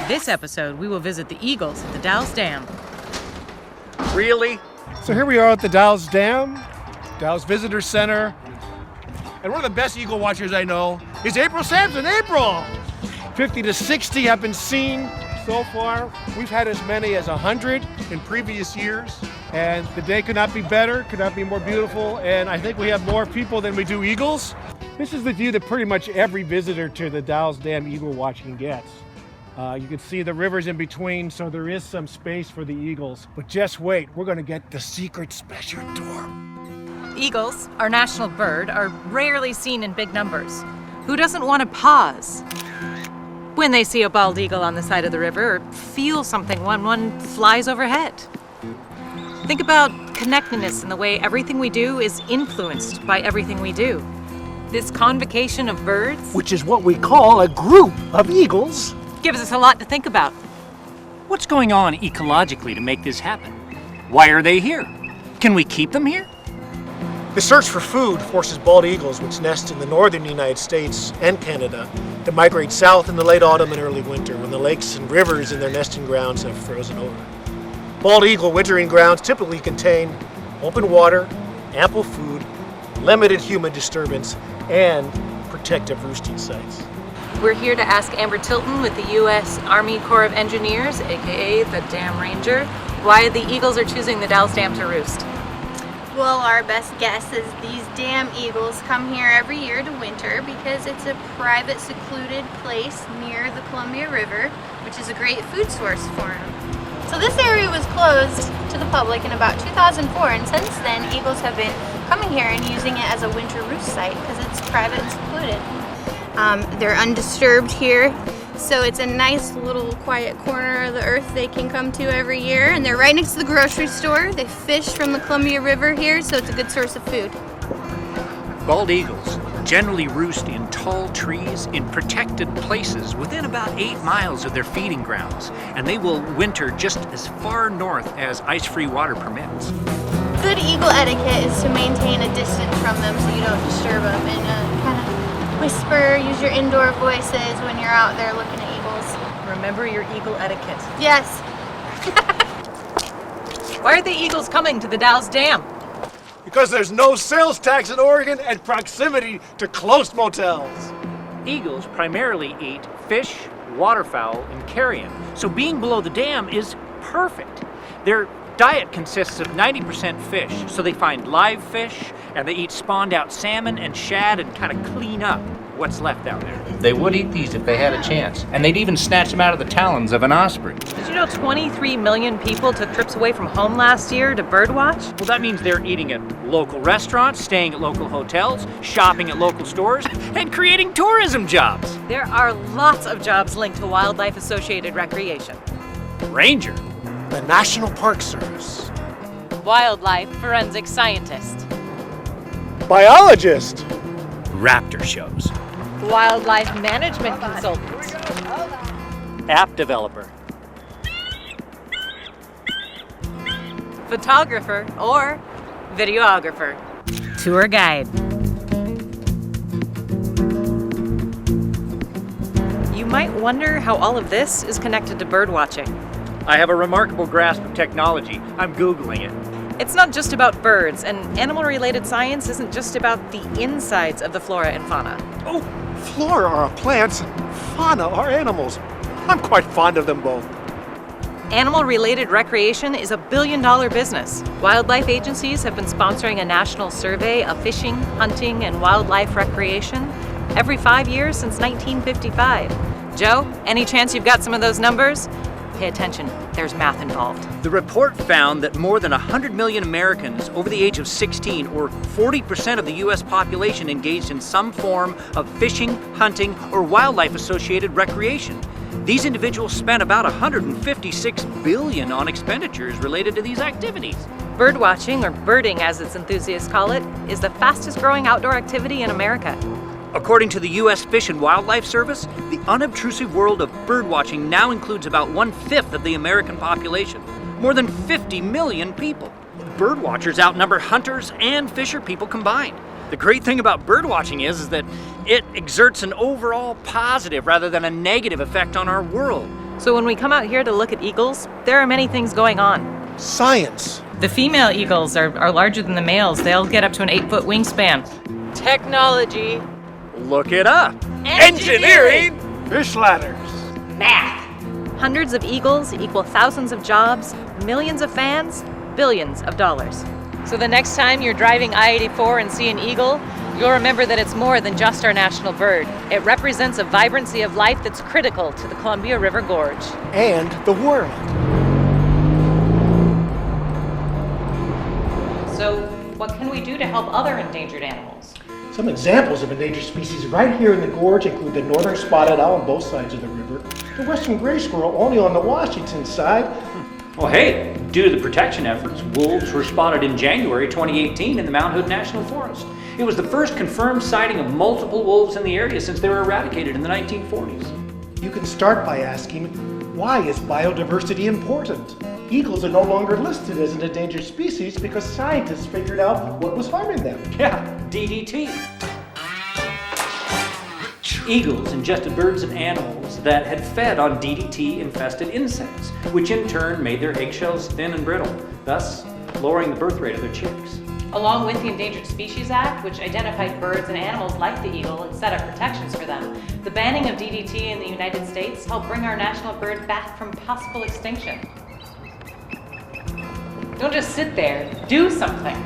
This episode, we will visit the eagles at the Dalles Dam. Really? So here we are at the Dalles Dam, Dalles Visitor Center. And one of the best eagle watchers I know is April Sampson. April! 50 to 60 have been seen so far. We've had as many as 100 in previous years. And the day could not be better, could not be more beautiful. And I think we have more people than we do eagles. This is the view that pretty much every visitor to the Dalles Dam eagle watching gets. You can see the rivers in between, so there is some space for the eagles. But just wait, we're going to get the secret special tour. Eagles, our national bird, are rarely seen in big numbers. Who doesn't want to pause when they see a bald eagle on the side of the river or feel something when one flies overhead? Think about connectedness in the way everything we do is influenced by everything we do. This convocation of birds, Which is what we call a group of eagles, gives us a lot to think about. What's going on ecologically to make this happen? Why are they here? Can we keep them here? The search for food forces bald eagles, which nest in the northern United States and Canada, to migrate south in the late autumn and early winter when the lakes and rivers in their nesting grounds have frozen over. Bald eagle wintering grounds typically contain open water, ample food, limited human disturbance, and protective roosting sites. We're here to ask Amber Tilton with the U.S. Army Corps of Engineers, aka the Dam Ranger, why the eagles are choosing the Dalles Dam to roost. Well, our best guess is these dam eagles come here every year to winter because it's a private, secluded place near the Columbia River, which is a great food source for them. So this area was closed to the public in about 2004, and since then, eagles have been coming here and using it as a winter roost site because it's private and secluded. They're undisturbed here, so it's a nice little quiet corner of the earth they can come to every year, and they're right next to the grocery store. They fish from the Columbia River here, so it's a good source of food. Bald eagles generally roost in tall trees in protected places within about 8 miles of their feeding grounds, and they will winter just as far north as ice-free water permits. Good eagle etiquette is to maintain a distance from them so you don't disturb them, and kind of whisper, use your indoor voices when you're out there looking at eagles. Remember your eagle etiquette. Yes. Why are the eagles coming to the Dalles Dam? Because there's no sales tax in Oregon and proximity to close motels. Eagles primarily eat fish, waterfowl, and carrion, so being below the dam is perfect. Their diet consists of 90% fish, so they find live fish, and they eat spawned out salmon and shad and kind of clean up what's left out there. They would eat these if they had a chance, and they'd even snatch them out of the talons of an osprey. Did you know 23 million people took trips away from home last year to birdwatch? Well, that means they're eating at local restaurants, staying at local hotels, shopping at local stores, and creating tourism jobs. There are lots of jobs linked to wildlife-associated recreation. Ranger. The National Park Service. Wildlife forensic scientist. Biologist. Raptor shows. Wildlife management consultant. App developer. Photographer or videographer. Tour guide. You might wonder how all of this is connected to bird watching. I have a remarkable grasp of technology. I'm Googling it. It's not just about birds, and animal-related science isn't just about the insides of the flora and fauna. Oh, flora are plants, fauna are animals. I'm quite fond of them both. Animal-related recreation is a billion-dollar business. Wildlife agencies have been sponsoring a national survey of fishing, hunting, and wildlife recreation every 5 years since 1955. Joe, any chance you've got some of those numbers? Pay attention, there's math involved. The report found that more than 100 million Americans over the age of 16, or 40% of the U.S. population, engaged in some form of fishing, hunting, or wildlife-associated recreation. These individuals spent about $156 billion on expenditures related to these activities. Birdwatching, or birding as its enthusiasts call it, is the fastest growing outdoor activity in America. According to the U.S. Fish and Wildlife Service, the unobtrusive world of birdwatching now includes about 1/5 of the American population, more than 50 million people. Birdwatchers outnumber hunters and fisher people combined. The great thing about birdwatching is that it exerts an overall positive rather than a negative effect on our world. So when we come out here to look at eagles, there are many things going on. Science. The female eagles are larger than the males. They'll get up to an 8-foot wingspan. Technology. Look it up. Engineering. Fish ladders. Math. Hundreds of eagles equal thousands of jobs, millions of fans, billions of dollars. So the next time you're driving I-84 and see an eagle, you'll remember that it's more than just our national bird. It represents a vibrancy of life that's critical to the Columbia River Gorge. And the world. So what can we do to help other endangered animals? Some examples of endangered species right here in the gorge include the northern spotted owl on both sides of the river, the western gray squirrel only on the Washington side. Well, hey, due to the protection efforts, wolves were spotted in January 2018 in the Mount Hood National Forest. It was the first confirmed sighting of multiple wolves in the area since they were eradicated in the 1940s. You can start by asking, why is biodiversity important? Eagles are no longer listed as an endangered species because scientists figured out what was harming them. Yeah, DDT. Eagles ingested birds and animals that had fed on DDT-infested insects, which in turn made their eggshells thin and brittle, thus lowering the birth rate of their chicks. Along with the Endangered Species Act, which identified birds and animals like the eagle and set up protections for them, the banning of DDT in the United States helped bring our national bird back from possible extinction. Don't just sit there, do something.